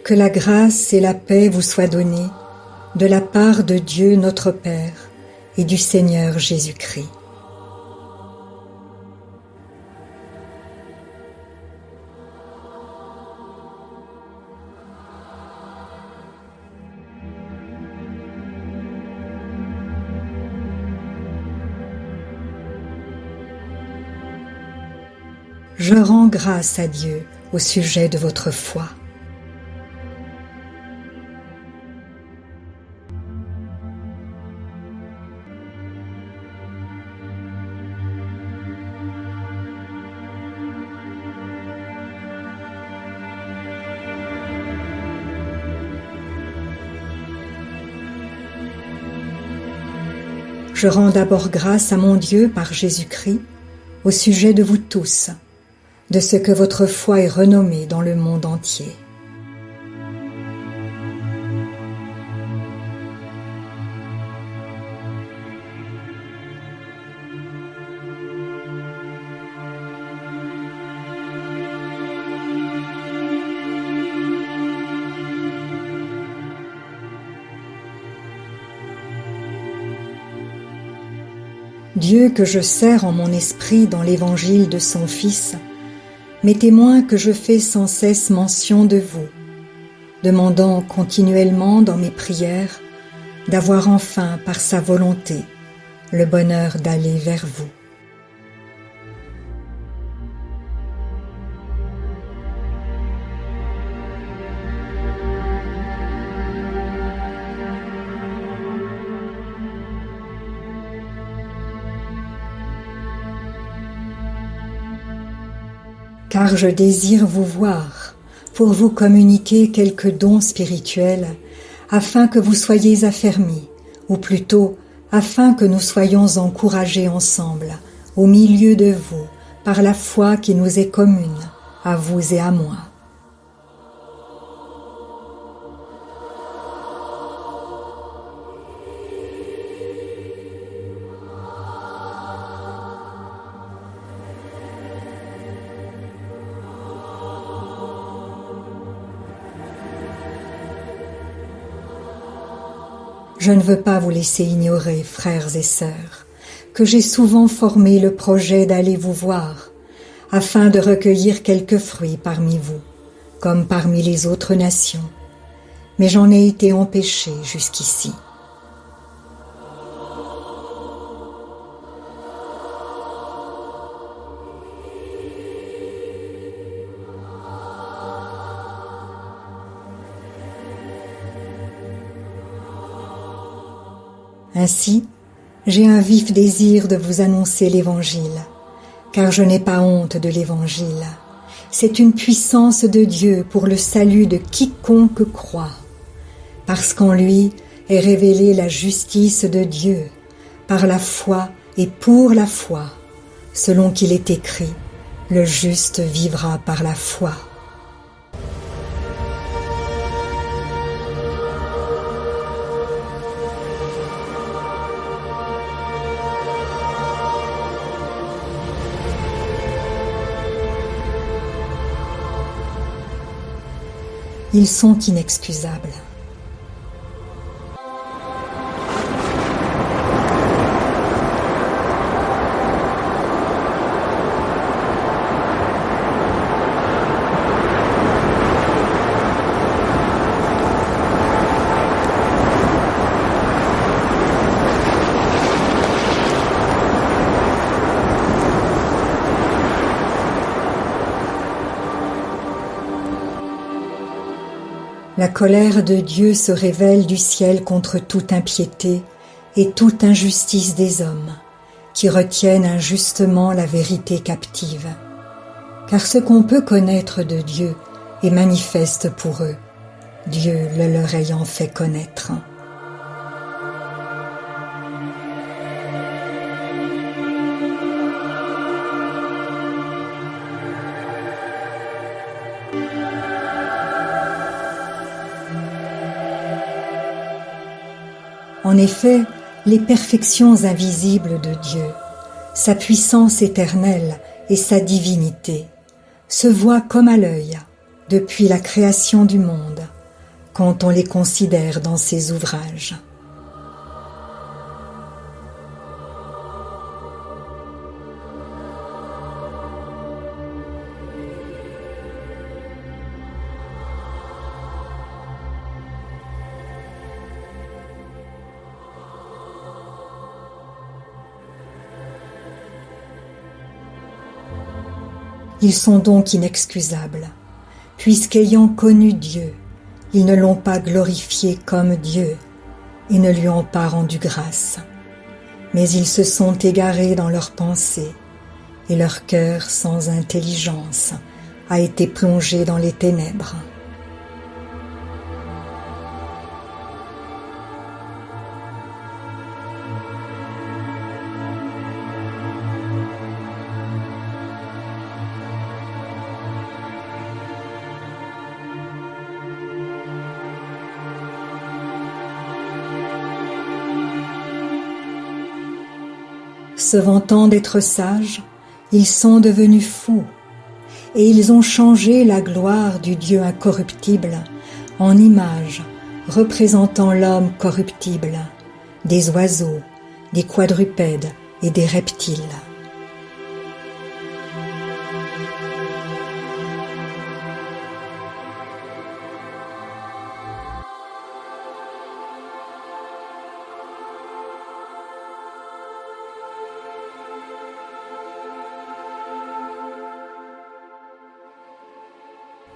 Que la grâce et la paix vous soient données de la part de Dieu notre Père et du Seigneur Jésus-Christ. Je rends grâce à Dieu au sujet de votre foi. Je rends d'abord grâce à mon Dieu par Jésus-Christ au sujet de vous tous, de ce que votre foi est renommée dans le monde entier. Dieu que je sers en mon esprit dans l'évangile de son Fils, m'est témoin que je fais sans cesse mention de vous, demandant continuellement dans mes prières d'avoir enfin par sa volonté le bonheur d'aller vers vous. Car je désire vous voir, pour vous communiquer quelques dons spirituels, afin que vous soyez affermis, ou plutôt, afin que nous soyons encouragés ensemble, au milieu de vous, par la foi qui nous est commune, à vous et à moi. Je ne veux pas vous laisser ignorer, frères et sœurs, que j'ai souvent formé le projet d'aller vous voir, afin de recueillir quelques fruits parmi vous, comme parmi les autres nations, mais j'en ai été empêché jusqu'ici. Ainsi, j'ai un vif désir de vous annoncer l'Évangile, car je n'ai pas honte de l'Évangile. C'est une puissance de Dieu pour le salut de quiconque croit, parce qu'en lui est révélée la justice de Dieu, par la foi et pour la foi, selon qu'il est écrit, le juste vivra par la foi. Ils sont inexcusables. La colère de Dieu se révèle du ciel contre toute impiété et toute injustice des hommes, qui retiennent injustement la vérité captive. Car ce qu'on peut connaître de Dieu est manifeste pour eux, Dieu le leur ayant fait connaître. En effet, les perfections invisibles de Dieu, sa puissance éternelle et sa divinité, se voient comme à l'œil, depuis la création du monde, quand on les considère dans ses ouvrages. Ils sont donc inexcusables, puisqu'ayant connu Dieu, ils ne l'ont pas glorifié comme Dieu et ne lui ont pas rendu grâce. Mais ils se sont égarés dans leurs pensées, et leur cœur sans intelligence a été plongé dans les ténèbres. Se vantant d'être sages, ils sont devenus fous, et ils ont changé la gloire du Dieu incorruptible en image représentant l'homme corruptible, des oiseaux, des quadrupèdes et des reptiles.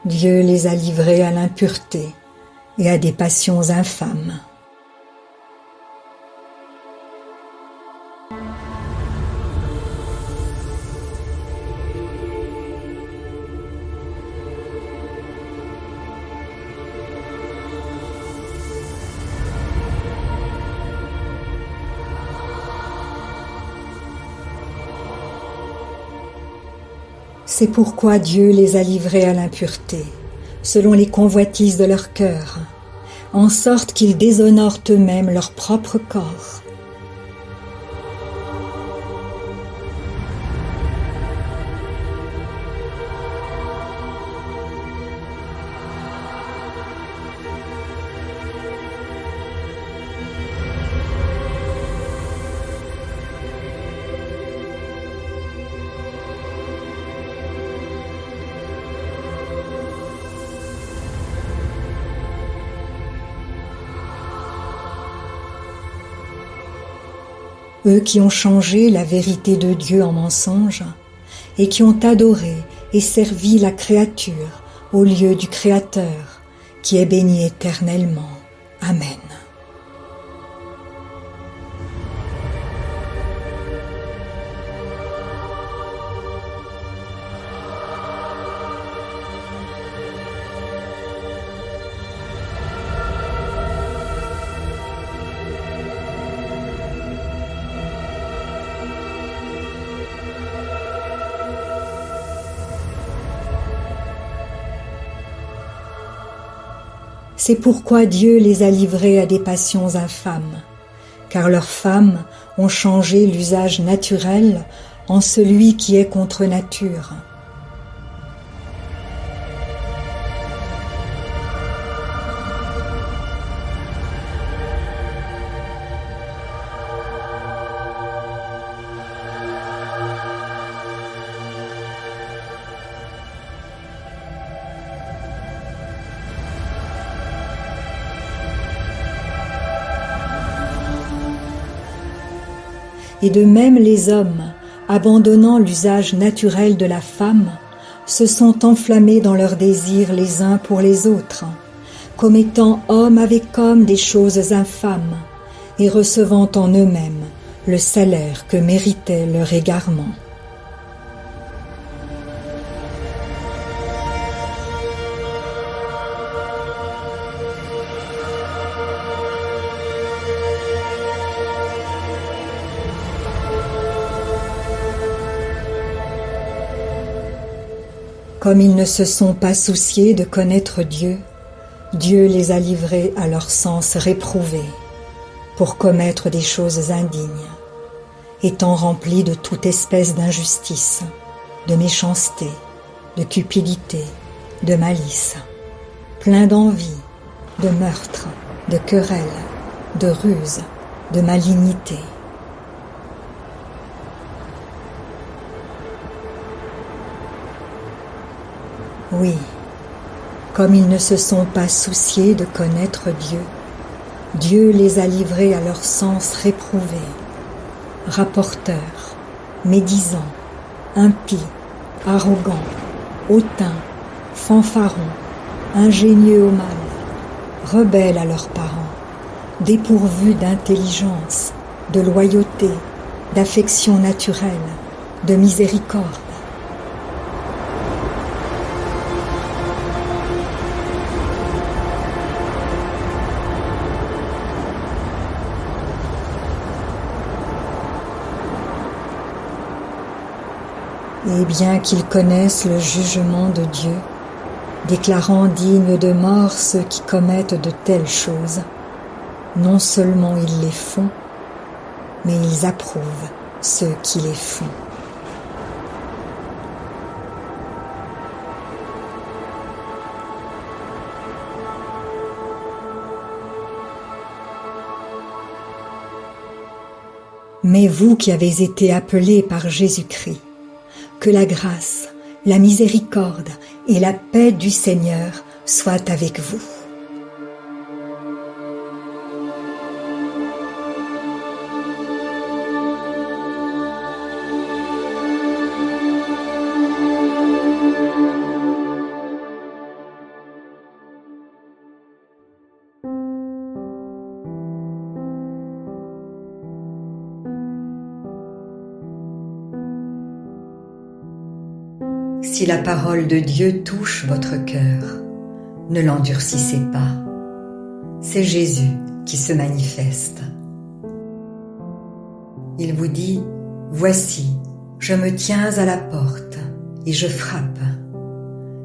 Dieu les a livrés à l'impureté et à des passions infâmes. C'est pourquoi Dieu les a livrés à l'impureté, selon les convoitises de leur cœur, en sorte qu'ils déshonorent eux-mêmes leur propre corps. Eux qui ont changé la vérité de Dieu en mensonge, et qui ont adoré et servi la créature au lieu du Créateur, qui est béni éternellement. Amen. C'est pourquoi Dieu les a livrés à des passions infâmes, car leurs femmes ont changé l'usage naturel en celui qui est contre nature. Et de même les hommes, abandonnant l'usage naturel de la femme, se sont enflammés dans leurs désirs les uns pour les autres, commettant homme avec homme des choses infâmes, et recevant en eux-mêmes le salaire que méritait leur égarement. Comme ils ne se sont pas souciés de connaître Dieu, Dieu les a livrés à leur sens réprouvé, pour commettre des choses indignes, étant remplis de toute espèce d'injustice, de méchanceté, de cupidité, de malice, pleins d'envie, de meurtre, de querelle, de ruse, de malignité. Oui, comme ils ne se sont pas souciés de connaître Dieu, Dieu les a livrés à leur sens réprouvé, rapporteurs, médisants, impies, arrogants, hautains, fanfarons, ingénieux au mal, rebelles à leurs parents, dépourvus d'intelligence, de loyauté, d'affection naturelle, de miséricorde. Et bien qu'ils connaissent le jugement de Dieu, déclarant dignes de mort ceux qui commettent de telles choses, non seulement ils les font, mais ils approuvent ceux qui les font. Mais vous qui avez été appelés par Jésus-Christ, que la grâce, la miséricorde et la paix du Seigneur soient avec vous. Si la parole de Dieu touche votre cœur, ne l'endurcissez pas. C'est Jésus qui se manifeste. Il vous dit, « Voici, je me tiens à la porte et je frappe.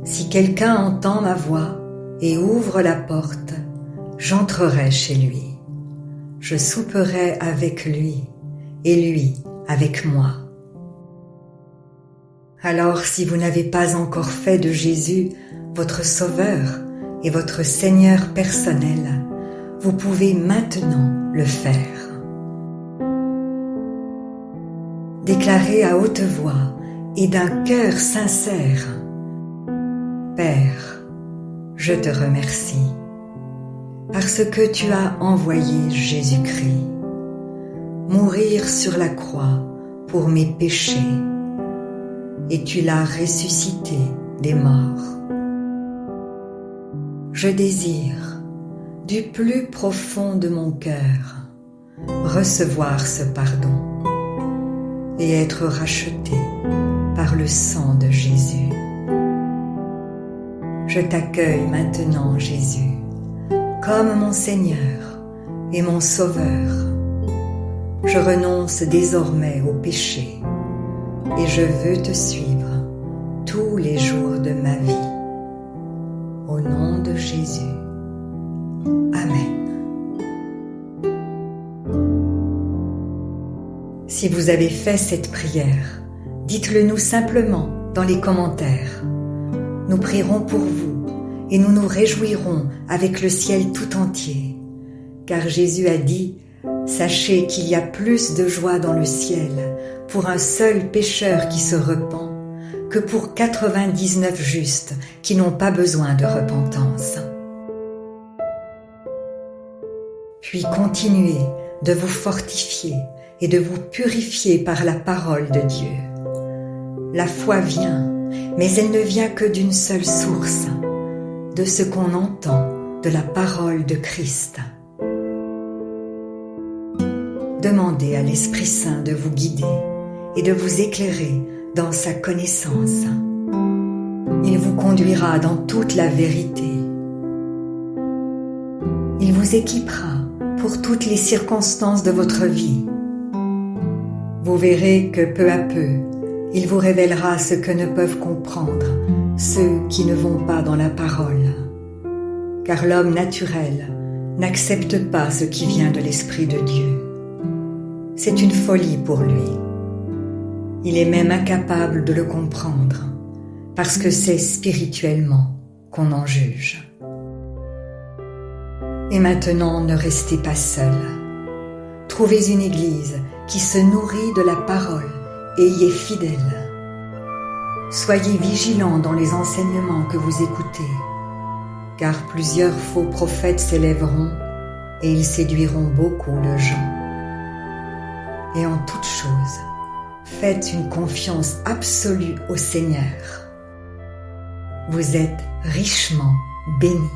Si quelqu'un entend ma voix et ouvre la porte, j'entrerai chez lui. Je souperai avec lui et lui avec moi. » Alors si vous n'avez pas encore fait de Jésus votre Sauveur et votre Seigneur personnel, vous pouvez maintenant le faire. Déclarez à haute voix et d'un cœur sincère, « Père, je te remercie, parce que tu as envoyé Jésus-Christ, mourir sur la croix pour mes péchés, et tu l'as ressuscité des morts. Je désire, du plus profond de mon cœur, recevoir ce pardon et être racheté par le sang de Jésus. Je t'accueille maintenant, Jésus, comme mon Seigneur et mon Sauveur. Je renonce désormais au péché et je veux te suivre tous les jours de ma vie. Au nom de Jésus. Amen. Si vous avez fait cette prière, dites-le nous simplement dans les commentaires. Nous prierons pour vous et nous nous réjouirons avec le ciel tout entier. Car Jésus a dit, « Sachez qu'il y a plus de joie dans le ciel pour un seul pécheur qui se repent que pour 99 justes qui n'ont pas besoin de repentance. » Puis continuez de vous fortifier et de vous purifier par la parole de Dieu. La foi vient, mais elle ne vient que d'une seule source, de ce qu'on entend de la parole de Christ. Demandez à l'Esprit Saint de vous guider et de vous éclairer dans sa connaissance. Il vous conduira dans toute la vérité. Il vous équipera pour toutes les circonstances de votre vie. Vous verrez que peu à peu, il vous révélera ce que ne peuvent comprendre ceux qui ne vont pas dans la parole. Car l'homme naturel n'accepte pas ce qui vient de l'Esprit de Dieu. C'est une folie pour lui. Il est même incapable de le comprendre, parce que c'est spirituellement qu'on en juge. Et maintenant, ne restez pas seul. Trouvez une église qui se nourrit de la parole et y est fidèle. Soyez vigilants dans les enseignements que vous écoutez, car plusieurs faux prophètes s'élèveront et ils séduiront beaucoup de gens. Et en toute chose, faites une confiance absolue au Seigneur. Vous êtes richement bénis.